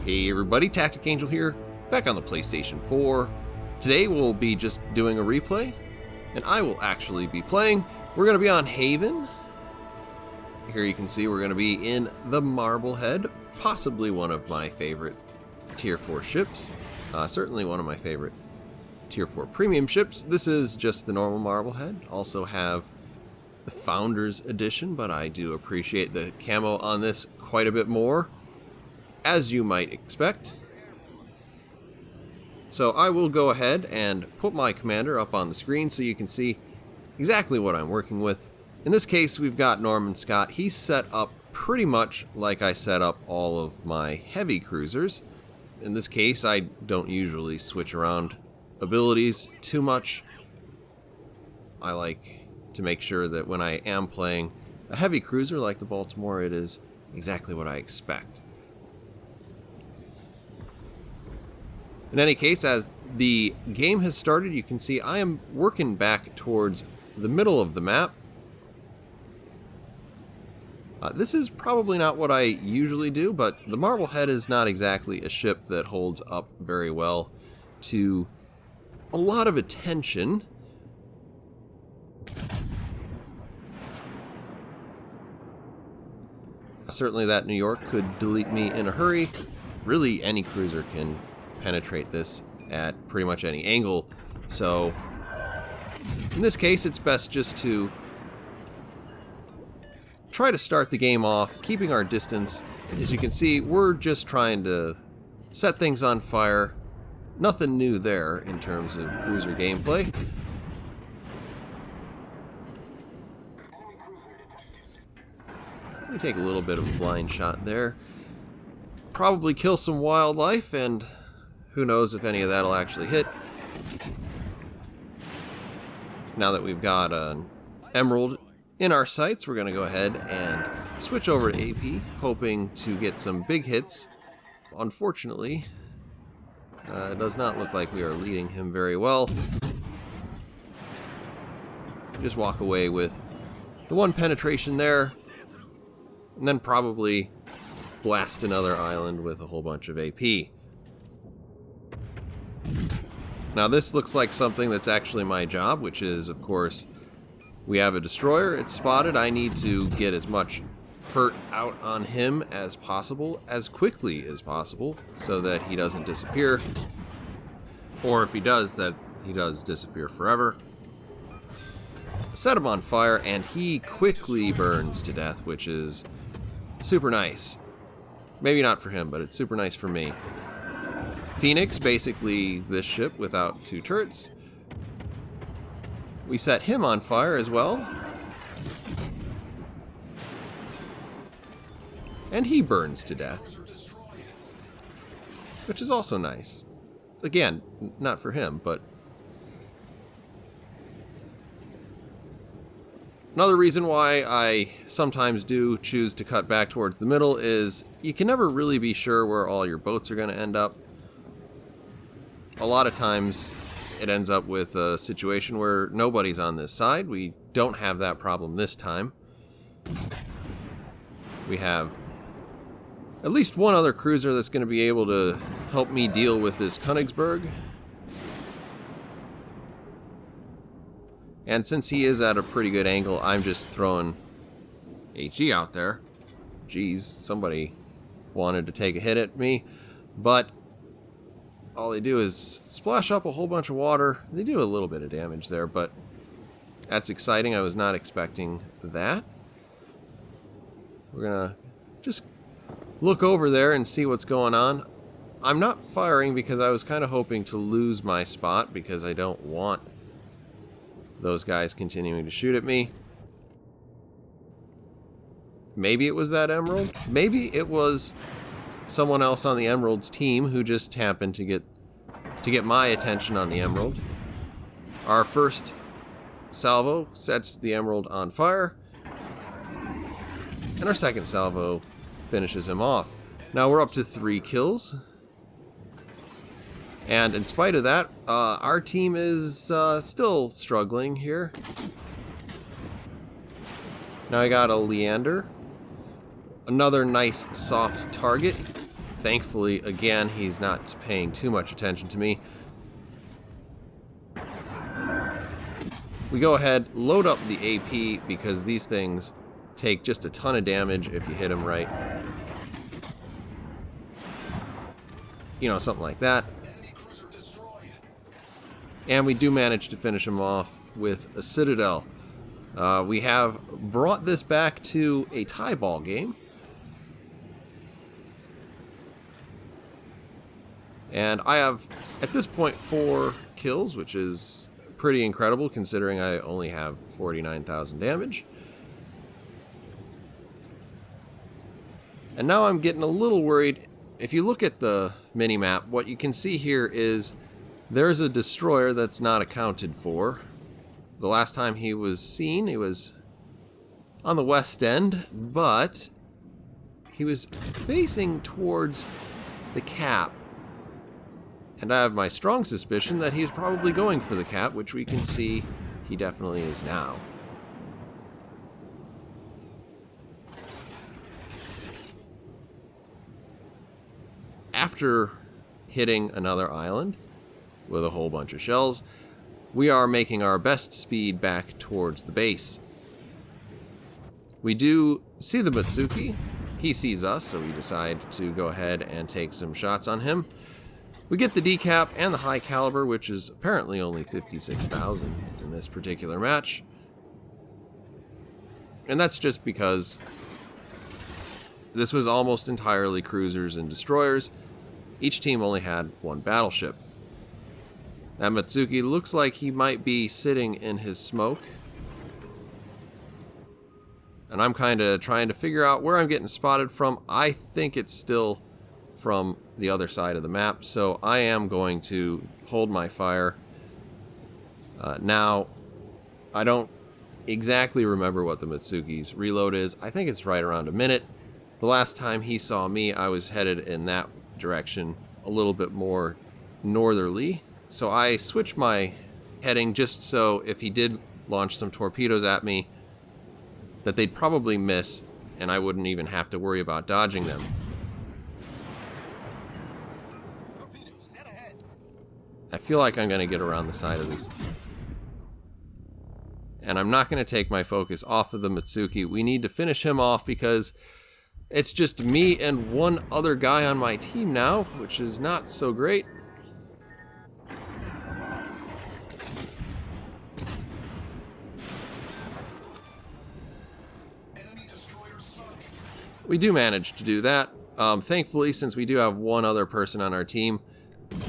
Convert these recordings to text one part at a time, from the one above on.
Hey everybody, TacticAngel here, back on the PlayStation 4. Today we'll be just doing a replay, and I will actually be playing. We're going to be on Haven. Here you can see we're going to be in the Marblehead, possibly one of my favorite Tier 4 ships. Certainly one of my favorite Tier 4 premium ships. This is just the normal Marblehead. Also have the Founders Edition, but I do appreciate the camo on this quite a bit more, as you might expect. So I will go ahead and put my commander up on the screen so you can see exactly what I'm working with. In this case, we've got Norman Scott. He's set up pretty much like I set up all of my heavy cruisers. In this case, I don't usually switch around abilities too much. I like to make sure that when I am playing a heavy cruiser like the Baltimore, it is exactly what I expect. In any case, as the game has started, you can see I am working back towards the middle of the map. This is probably not what I usually do, but the Marblehead is not exactly a ship that holds up very well to a lot of attention. Certainly that New York could delete me in a hurry. Really, any cruiser can penetrate this at pretty much any angle, so in this case it's best just to try to start the game off keeping our distance. As you can see, we're just trying to set things on fire. Nothing new there in terms of cruiser gameplay. Let me take a little bit of a blind shot there. Probably kill some wildlife, and who knows if any of that will actually hit. Now that we've got an emerald in our sights, we're going to go ahead and switch over to AP, hoping to get some big hits. Unfortunately, it does not look like we are leading him very well. Just walk away with the one penetration there, and then probably blast another island with a whole bunch of AP. Now this looks like something that's actually my job, which is, of course, we have a destroyer, it's spotted. I need to get as much hurt out on him as possible, as quickly as possible, so that he doesn't disappear. Or if he does, that he does disappear forever. Set him on fire, and he quickly burns to death, which is super nice. Maybe not for him, but it's super nice for me. Phoenix, basically this ship without two turrets. We set him on fire as well. And he burns to death, which is also nice. Again, not for him, but another reason why I sometimes do choose to cut back towards the middle is you can never really be sure where all your boats are going to end up. A lot of times it ends up with a situation where nobody's on this side. We don't have that problem this time. We have at least one other cruiser that's going to be able to help me deal with this Königsberg. And since he is at a pretty good angle, I'm just throwing HE out there. Geez, somebody wanted to take a hit at me, but all they do is splash up a whole bunch of water. They do a little bit of damage there, but that's exciting. I was not expecting that. We're gonna just look over there and see what's going on. I'm not firing because I was kind of hoping to lose my spot because I don't want those guys continuing to shoot at me. Maybe it was that emerald. Maybe it was someone else on the emerald's team who just happened to get my attention on the emerald. Our first salvo sets the emerald on fire, and our second salvo finishes him off. Now we're up to 3 kills, and in spite of that, our team is still struggling here. Now I got a Leander, another nice soft target. Thankfully, again, he's not paying too much attention to me. We go ahead, load up the AP, because these things take just a ton of damage if you hit them right. You know, something like that. And we do manage to finish him off with a Citadel. We have brought this back to a tie ball game. And I have, at this point, 4 kills, which is pretty incredible considering I only have 49,000 damage. And now I'm getting a little worried. If you look at the mini-map, what you can see here is there's a destroyer that's not accounted for. The last time he was seen, he was on the west end, but he was facing towards the cap. And I have my strong suspicion that he's probably going for the cap, which we can see he definitely is now. After hitting another island with a whole bunch of shells, we are making our best speed back towards the base. We do see the Mitsuki. He sees us, so we decide to go ahead and take some shots on him. We get the decap and the high caliber, which is apparently only 56,000 in this particular match. And that's just because this was almost entirely cruisers and destroyers. Each team only had 1 battleship. That Mitsuki looks like he might be sitting in his smoke. And I'm kind of trying to figure out where I'm getting spotted from. I think it's still from the other side of the map, so I am going to hold my fire. Now, I don't exactly remember what the Mitsuki's reload is. I think it's right around a minute. The last time he saw me, I was headed in that direction, a little bit more northerly. So I switched my heading just so if he did launch some torpedoes at me, that they'd probably miss, and I wouldn't even have to worry about dodging them. I feel like I'm going to get around the side of this. And I'm not going to take my focus off of the Mitsuki. We need to finish him off because it's just me and 1 other guy on my team now, which is not so great. We do manage to do that. Thankfully, since we do have 1 other person on our team,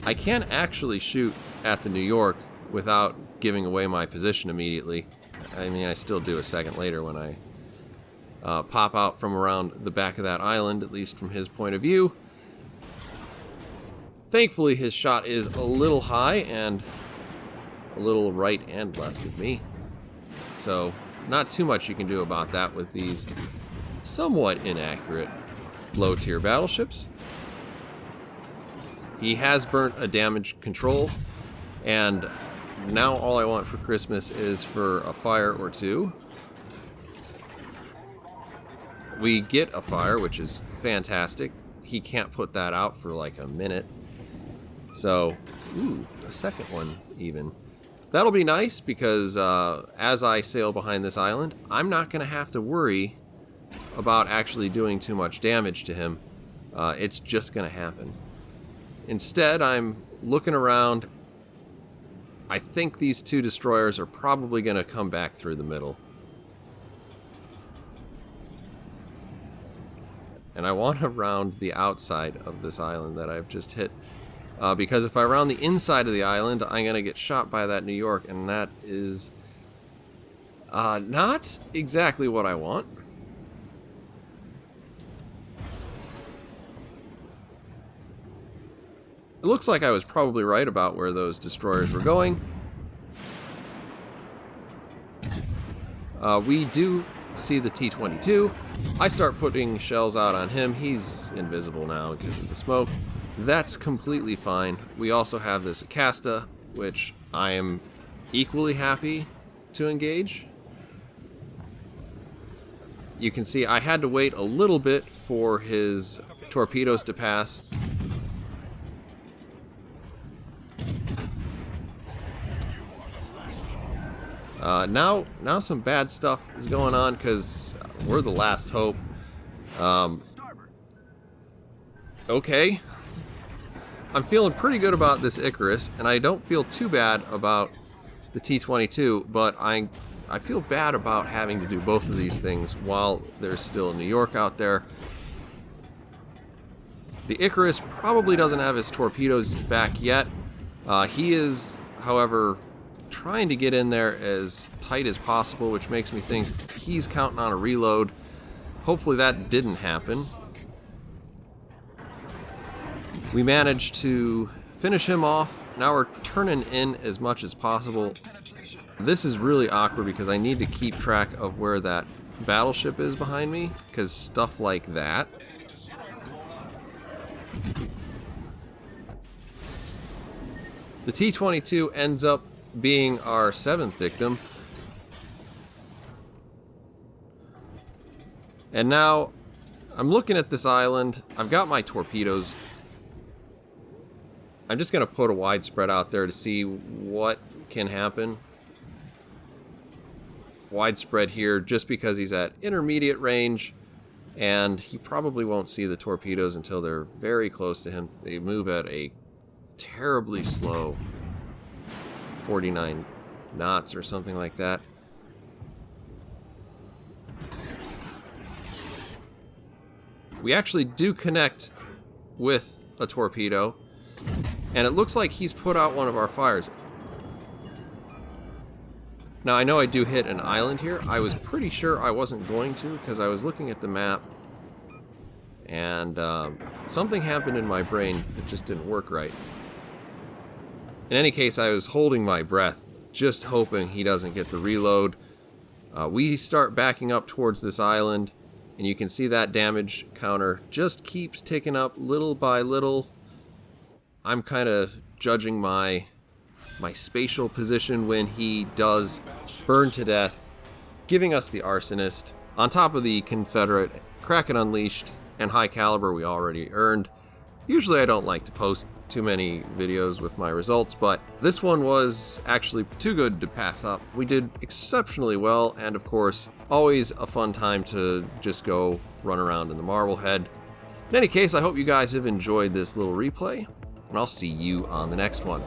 I can actually shoot at the New York without giving away my position immediately. I mean, I still do a second later when I pop out from around the back of that island, at least from his point of view. Thankfully, his shot is a little high and a little right and left of me. So, not too much you can do about that with these somewhat inaccurate low-tier battleships. He has burnt a damage control, and now all I want for Christmas is for a fire or 2. We get a fire, which is fantastic. He can't put that out for like a minute. So, ooh, a second one even. That'll be nice because as I sail behind this island, I'm not going to have to worry about actually doing too much damage to him. It's just going to happen. Instead, I'm looking around. I think these 2 destroyers are probably going to come back through the middle. And I want to round the outside of this island that I've just hit. Because if I round the inside of the island, I'm going to get shot by that New York. And that is not exactly what I want. It looks like I was probably right about where those destroyers were going. We do see the T-22. I start putting shells out on him. He's invisible now because of the smoke. That's completely fine. We also have this Acasta, which I am equally happy to engage. You can see I had to wait a little bit for his torpedoes to pass. Now some bad stuff is going on because we're the last hope. Okay. I'm feeling pretty good about this Icarus, and I don't feel too bad about the T-22, but I feel bad about having to do both of these things while there's still New York out there. The Icarus probably doesn't have his torpedoes back yet. He is, however, trying to get in there as tight as possible, which makes me think he's counting on a reload. Hopefully that didn't happen. We managed to finish him off. Now we're turning in as much as possible. This is really awkward because I need to keep track of where that battleship is behind me, because stuff like that. The T-22 ends up being our 7th victim. And now I'm looking at this island. I've got my torpedoes. I'm just going to put a widespread out there to see what can happen. Widespread here just because he's at intermediate range, and he probably won't see the torpedoes until they're very close to him. They move at a terribly slow 49 knots or something like that. We actually do connect with a torpedo, and it looks like he's put out one of our fires. Now, I know I do hit an island here. I was pretty sure I wasn't going to because I was looking at the map, and something happened in my brain that just didn't work right. In any case, I was holding my breath, just hoping he doesn't get the reload. We start backing up towards this island, and you can see that damage counter just keeps ticking up little by little. I'm kind of judging my spatial position when he does burn to death, giving us the Arsonist on top of the Confederate Kraken Unleashed and High Caliber we already earned. Usually I don't like to post too many videos with my results, but this one was actually too good to pass up. We did exceptionally well, and of course, always a fun time to just go run around in the Marblehead. In any case, I hope you guys have enjoyed this little replay, and I'll see you on the next one.